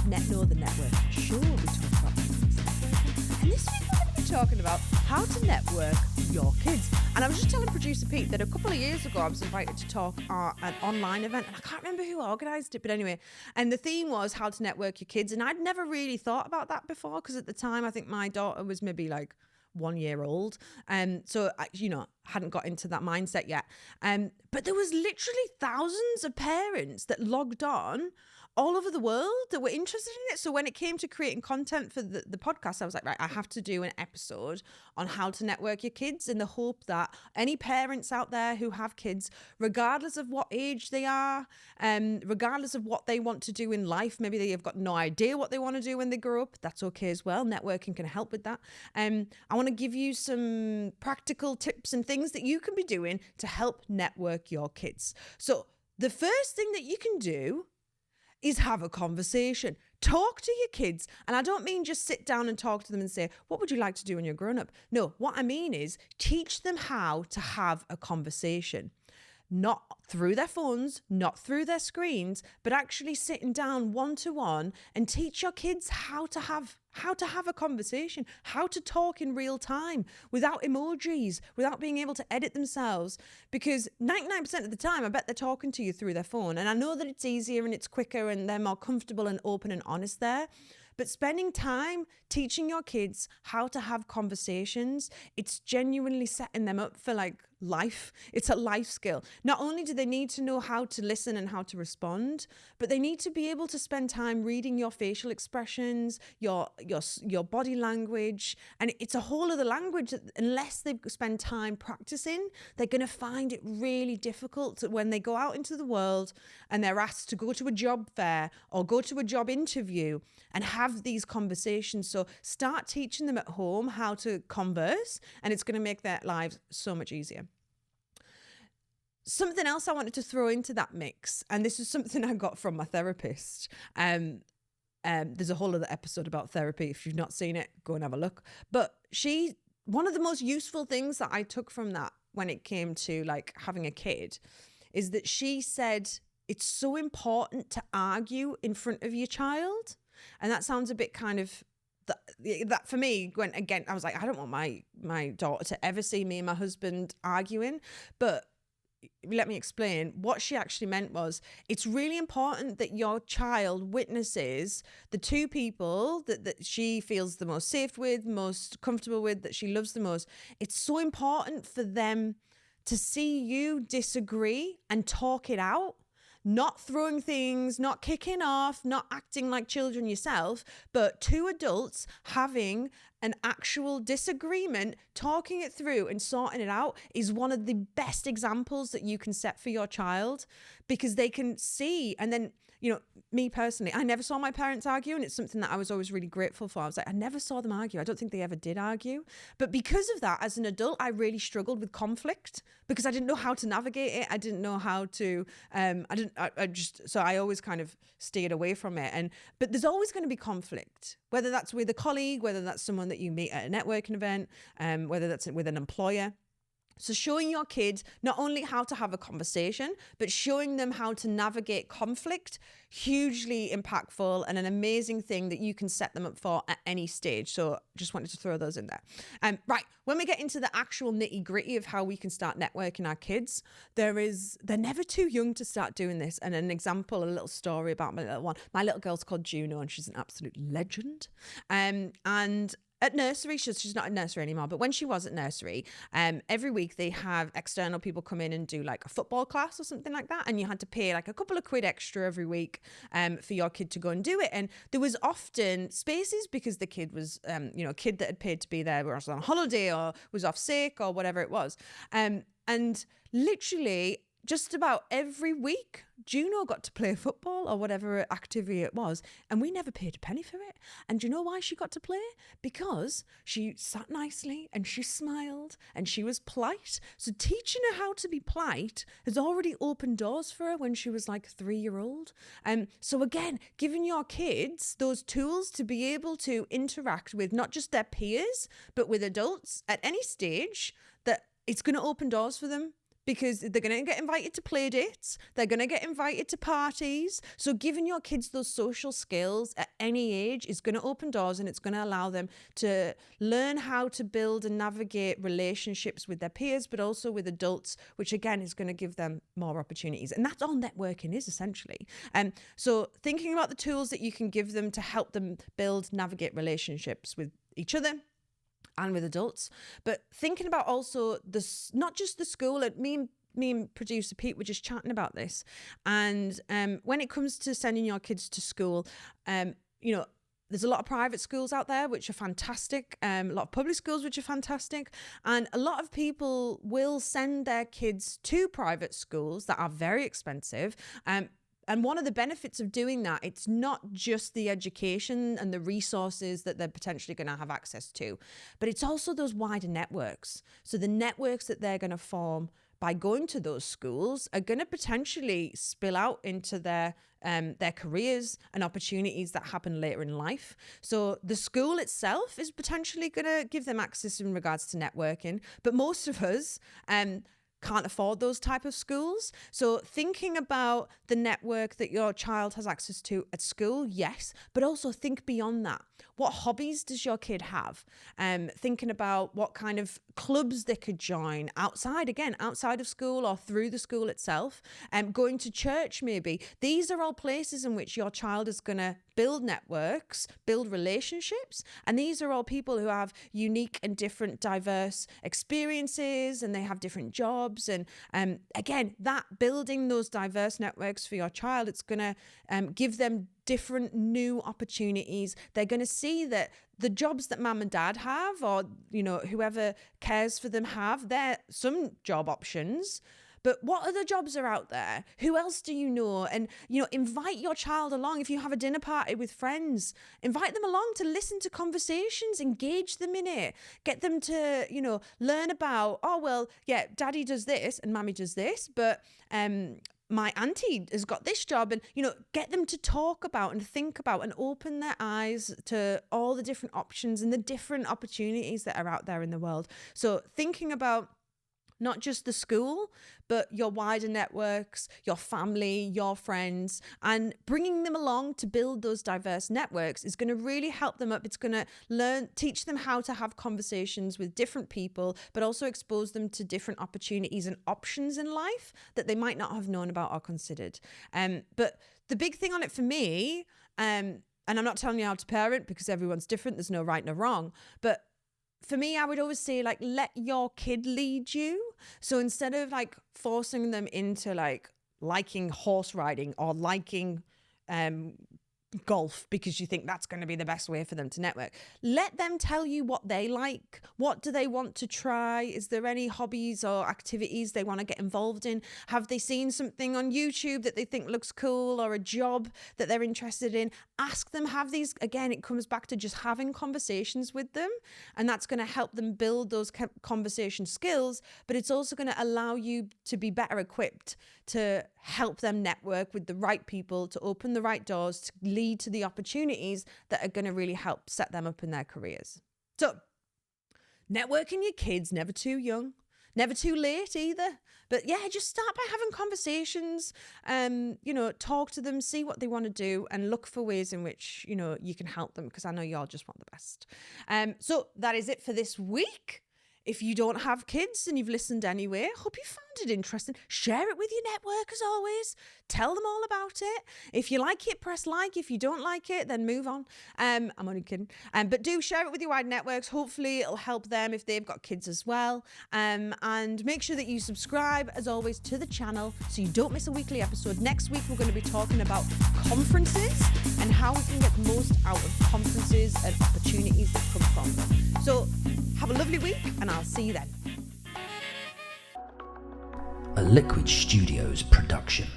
NetKno, the network show. We talk about things networking. And this week we're going to be talking about how to network your kids. And I was just telling producer Pete that a couple of years ago I was invited to talk at an online event, and I can't remember who organised it, but anyway, and the theme was how to network your kids. And I'd never really thought about that before, because at the time I think my daughter was maybe like 1 year old, so I, hadn't got into that mindset yet. But there was literally thousands of parents that logged on all over the world that were interested in it. So when it came to creating content for the podcast, I was like, right, I have to do an episode on how to network your kids, in the hope that any parents out there who have kids, regardless of what age they are, regardless of what they want to do in life, maybe they have got no idea what they want to do when they grow up, that's okay as well. Networking can help with that. I want to give you some practical tips and things that you can be doing to help network your kids. So the first thing that you can do is have a conversation. Talk to your kids. And I don't mean just sit down and talk to them and say, what would you like to do when you're grown up? No, what I mean is teach them how to have a conversation. Not through their phones, not through their screens, but actually sitting down one-to-one and teach your kids how to have a conversation, how to talk in real time without emojis, without being able to edit themselves. Because 99% of the time, I bet they're talking to you through their phone. And I know that it's easier and it's quicker and they're more comfortable and open and honest there. But spending time teaching your kids how to have conversations, it's genuinely setting them up for life. It's a life skill. Not only do they need to know how to listen and how to respond, but they need to be able to spend time reading your facial expressions, your body language. And it's a whole other language that unless they spend time practicing, they're going to find it really difficult when they go out into the world and they're asked to go to a job fair or go to a job interview and have these conversations. So start teaching them at home how to converse, and it's going to make their lives so much easier. Something else I wanted to throw into that mix, and this is something I got from my therapist. There's a whole other episode about therapy. If you've not seen it, go and have a look. But one of the most useful things that I took from that when it came to having a kid is that she said it's so important to argue in front of your child. And that sounds a bit kind of, that for me, when again, I was like, I don't want my daughter to ever see me and my husband arguing. But let me explain. What she actually meant was, it's really important that your child witnesses the two people that she feels the most safe with, most comfortable with, that she loves the most. It's so important for them to see you disagree and talk it out. Not throwing things, not kicking off, not acting like children yourself, but two adults having an actual disagreement, talking it through and sorting it out is one of the best examples that you can set for your child, because they can see. And then, me personally, I never saw my parents argue, and it's something that I was always really grateful for. I was like, I never saw them argue. I don't think they ever did argue. But because of that, as an adult, I really struggled with conflict because I didn't know how to navigate it. I didn't know how to, so I always kind of steered away from it. But there's always going to be conflict, whether that's with a colleague, whether that's someone that you meet at a networking event, whether that's with an employer. So showing your kids not only how to have a conversation, but showing them how to navigate conflict, hugely impactful and an amazing thing that you can set them up for at any stage. So just wanted to throw those in there. Right, when we get into the actual nitty gritty of how we can start networking our kids, they're never too young to start doing this. And an example, a little story about my little one. My little girl's called Juno, and she's an absolute legend. And at nursery, she's not in nursery anymore, but when she was at nursery, every week they have external people come in and do a football class or something like that. And you had to pay a couple of quid extra every week for your kid to go and do it. And there was often spaces because the kid was, a kid that had paid to be there was on holiday or was off sick or whatever it was. And literally just about every week, Juno got to play football or whatever activity it was, and we never paid a penny for it. And do you know why she got to play? Because she sat nicely and she smiled and she was polite. So teaching her how to be polite has already opened doors for her when she was 3-year-old. So again, giving your kids those tools to be able to interact with not just their peers, but with adults at any stage, that it's going to open doors for them. because they're going to get invited to play dates. They're going to get invited to parties. So giving your kids those social skills at any age is going to open doors, and it's going to allow them to learn how to build and navigate relationships with their peers, but also with adults, which again is going to give them more opportunities. And that's all networking is essentially. So thinking about the tools that you can give them to help them build, navigate relationships with each other and with adults, but thinking about also this, not just the school. Me and producer Pete were just chatting about this, and when it comes to sending your kids to school, there's a lot of private schools out there which are fantastic, a lot of public schools which are fantastic, and a lot of people will send their kids to private schools that are very expensive. And one of the benefits of doing that, it's not just the education and the resources that they're potentially going to have access to, but it's also those wider networks. So the networks that they're going to form by going to those schools are going to potentially spill out into their careers and opportunities that happen later in life. So the school itself is potentially going to give them access in regards to networking, but most of us can't afford those type of schools. So thinking about the network that your child has access to at school, yes, but also think beyond that. What hobbies does your kid have? Thinking about what kind of clubs they could join outside of school or through the school itself, going to church maybe. These are all places in which your child is going to build networks, build relationships, and these are all people who have unique and different diverse experiences, and they have different jobs. And again, that building those diverse networks for your child, it's going to give them different new opportunities. They're going to see that the jobs that mum and dad have, or whoever cares for them have, they're some job options. But what other jobs are out there? Who else do you know? And, invite your child along. If you have a dinner party with friends, invite them along to listen to conversations, engage them in it, get them to, learn about, daddy does this and mommy does this, but my auntie has got this job, and, get them to talk about and think about and open their eyes to all the different options and the different opportunities that are out there in the world. So thinking about not just the school, but your wider networks, your family, your friends, and bringing them along to build those diverse networks is going to really help them up. It's going to teach them how to have conversations with different people, but also expose them to different opportunities and options in life that they might not have known about or considered. But the big thing on it for me, and I'm not telling you how to parent because everyone's different, there's no right, no wrong, but for me, I would always say, let your kid lead you. So instead of forcing them into liking horse riding or liking golf because you think that's going to be the best way for them to network, let them tell you what they like. What do they want to try? Is there any hobbies or activities they want to get involved in? Have they seen something on YouTube that they think looks cool, or a job that they're interested in? Ask them. Have these, again, it comes back to just having conversations with them, and that's going to help them build those conversation skills, but it's also going to allow you to be better equipped to help them network with the right people, to open the right doors, to lead to the opportunities that are going to really help set them up in their careers. So networking your kids, never too young, never too late either. But yeah, just start by having conversations, talk to them, see what they want to do, and look for ways in which, you can help them, because I know you all just want the best. So that is it for this week. If you don't have kids and you've listened anyway, hope you found it interesting. Share it with your network as always. Tell them all about it. If you like it, press like. If you don't like it, then move on. I'm only kidding. But do share it with your wide networks. Hopefully it'll help them if they've got kids as well. And make sure that you subscribe, as always, to the channel so you don't miss a weekly episode. Next week, we're going to be talking about conferences and how we can get the most out of conferences and opportunities that come from them. So have a lovely week, and I'll see you then. A Liquid Studios production.